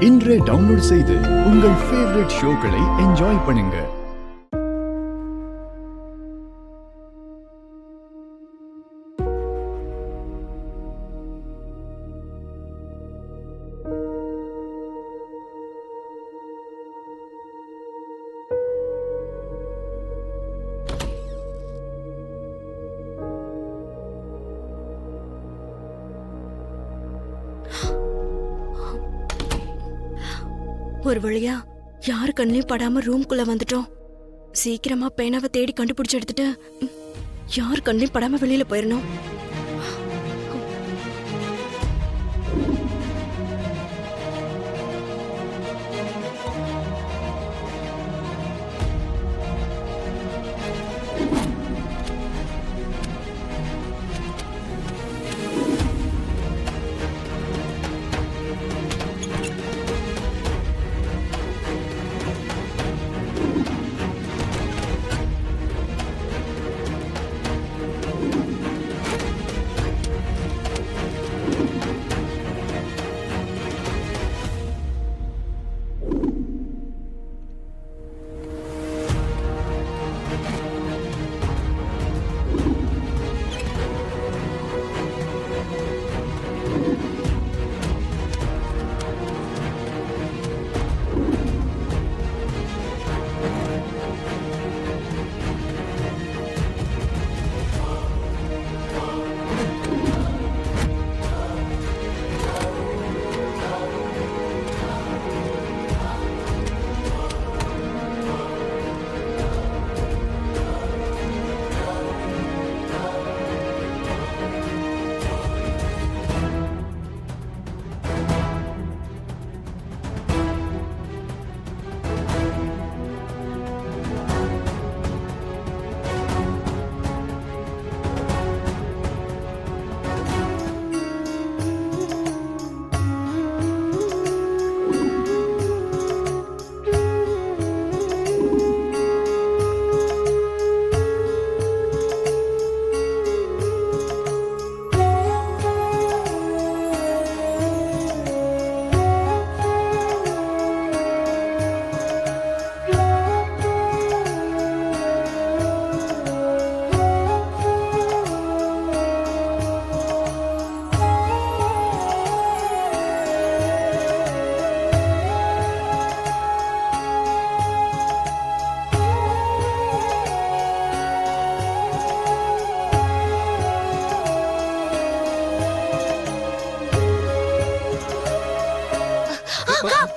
இன்றே டவுன்லோட் செய்து உங்கள் ஃபேவரட் ஷோக்களை என்ஜாய் பண்ணுங்க. ஒரு வழியா யாரு கண்ணிலையும் படாம ரூம்குள்ள வந்துட்டோம். சீக்கிரமா பேனாவை தேடி கண்டுபிடிச்சு எடுத்துட்டு யாரு கண்ணிலையும் படாம வெளியில போயிடணும்.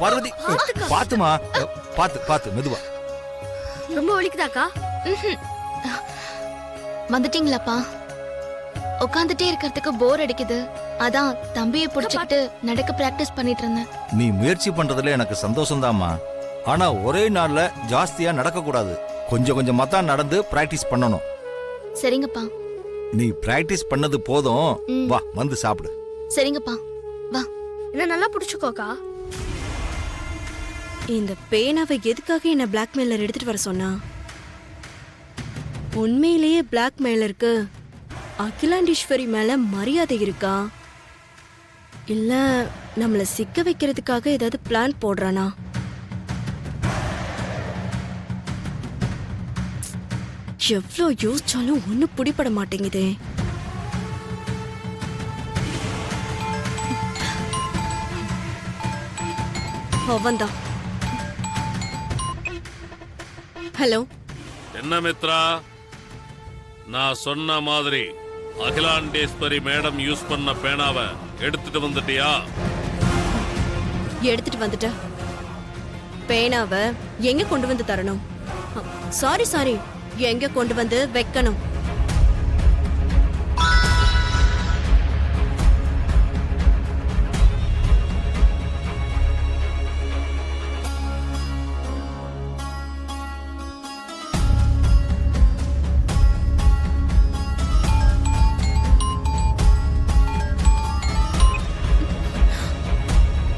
பார்வதி பாத்துமா, பாத்து பாத்து மெதுவா. ரொம்ப வலிக்குதாக்கா? வந்துட்டீங்களாப்பா? உட்காந்துட்டே இருக்கிறதுக்கு போர் அடிக்குது, அதான் தம்பியை புடிச்சுக்கிட்டு நடக்க பிராக்டிஸ் பண்ணிட்டு இருந்தேன். நீ முயற்சி பண்றதுல எனக்கு சந்தோஷம்தாம்மா. ஆனா ஒரே நாள்ல ஜாஸ்தியா நடக்க கூடாது. கொஞ்சம் கொஞ்சமா தான் நடந்து பிராக்டிஸ் பண்ணணும். சரிங்கப்பா. நீ பிராக்டிஸ் பண்ணது போதும், வா வந்து சாப்பிடு. சரிங்கப்பா, வா. என்ன நல்லா புடிச்சுக்கோக்கா. இந்த பேனாவை எதுக்காக என்ன பிளாக்மெயிலர் எடுத்துட்டு வர சொன்னா? உண்மையிலேயே பிளாக்மெயிலருக்கு அகிலாண்டீஸ்வரி மேல மரியாதை இருக்கா, இல்ல நம்மள சிக்க வைக்கிறதுக்காக ஏதாவது பிளான் போடுறானா? எவ்வளோ யோசிச்சாலும் ஒன்னும் பிடிபட மாட்டேங்குதே. அவன்தான். ஹலோ. என்ன மித்ரா, நான் சொன்ன மாதிரி அகிலாண்டேஸ்வரி மேடம் யூஸ் பண்ண பேனாவை எடுத்துட்டு வந்துட்டியா? எடுத்துட்டு வந்துட்ட. பேனாவை எங்க கொண்டு வந்து தரணும்? சாரி, எங்க கொண்டு வந்து வைக்கணும்?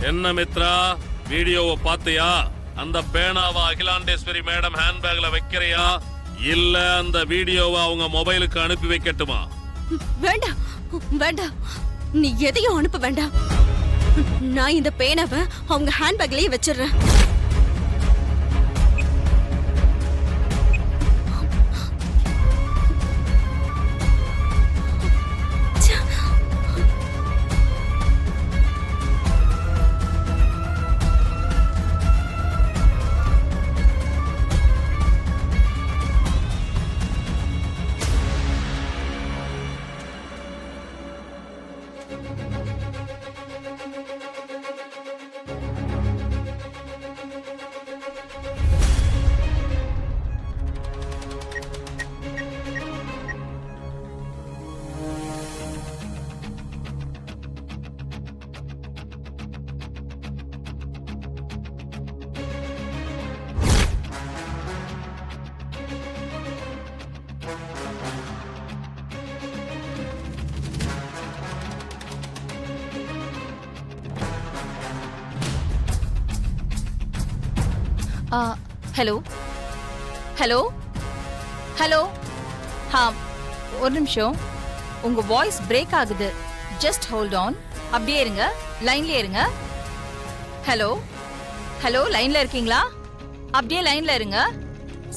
என்ன மித்ரா, வீடியோவை பாத்தியா? அந்த பேனாவை அகிலாண்டேஸ்வரி மேடம் ஹேண்ட்பேக்ல வைக்கிறியா, இல்ல அந்த வீடியோவை அவங்க மொபைலுக்கு அனுப்பி வைக்கட்டுமா? வேண்டாம், நீ எதையும் அனுப்ப வேண்டாம். நான் இந்த பேனாவை அவங்க ஹேண்ட்பேக்லயே வச்சிடுறேன். ஹலோ ஹலோ ஹலோ ஒரு நிமிஷம், உங்க வாய்ஸ் பிரேக் ஆகுது. ஜஸ்ட் ஹோல்ட் ஆன், அப்படியே இருங்க, லைன்லயே இருங்க. ஹலோ ஹலோ, லைன்ல இருக்கீங்களா? அப்படியே லைன்ல இருங்க,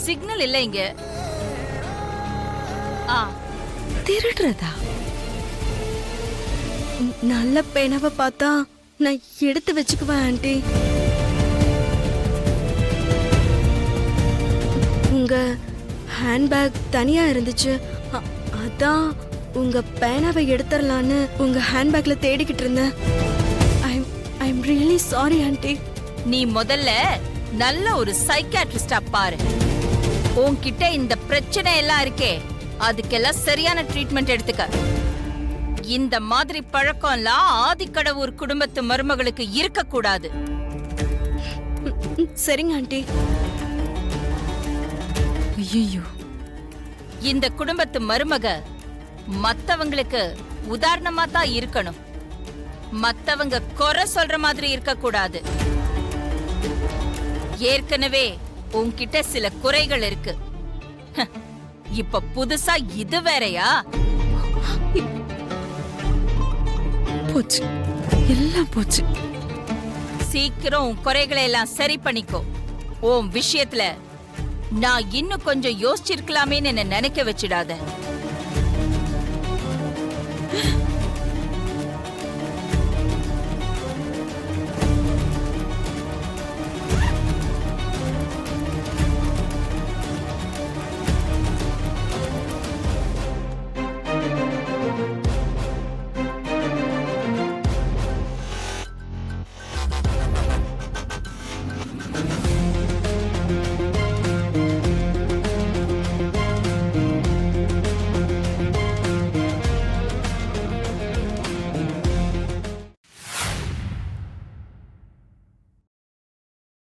சிக்னல் இல்ல இங்க. திருடுறதா? நல்ல பேனாவை பார்த்தா நான் எடுத்து வச்சுக்குவேன் ஆண்டி. உங்க ஹேண்ட்பேக் தனியா இருந்துச்சு, அதான் உங்க பேனாவை எடுத்துடலான்னு உங்க ஹேண்ட்பேக்ல தேடிக்கிட்டு இருந்தேன். I am really sorry aunty. நீ முதல்ல நல்ல ஒரு சைக்காட்ரிஸ்டா பாரு. உன்கிட்ட இந்த பிரச்சனை எல்லாம் இருக்கே, அதுக்கெல்லாம் சரியான ட்ரீட்மெண்ட் எடுத்துக்க. இந்த மாதிரி பழக்கம்லாம் ஆதிக்கடவுர் குடும்பத்து மருமகளுக்கு இருக்க கூடாது. சரிங்க ஆண்டி. ஐயோ, இந்த குடும்பத்து மருமக மத்தவங்களுக்கு உதாரணமா தான் இருக்கணும், மத்தவங்க குறை சொல்ற மாதிரி இருக்க கூடாது. ஏற்கனவே உன்கிட்ட சில குறைகள் இருக்கு, இப்ப புதுசா இது வேறயா? போச்சு, எல்லாம் போச்சு. சீக்கிரம் உன் குறைகளை எல்லாம் சரி பண்ணிக்கோ. உன் விஷயத்துல நான் இன்னும் கொஞ்சம் யோசிச்சிருக்கலாமேன்னு என்ன நினைக்க வச்சிடாத.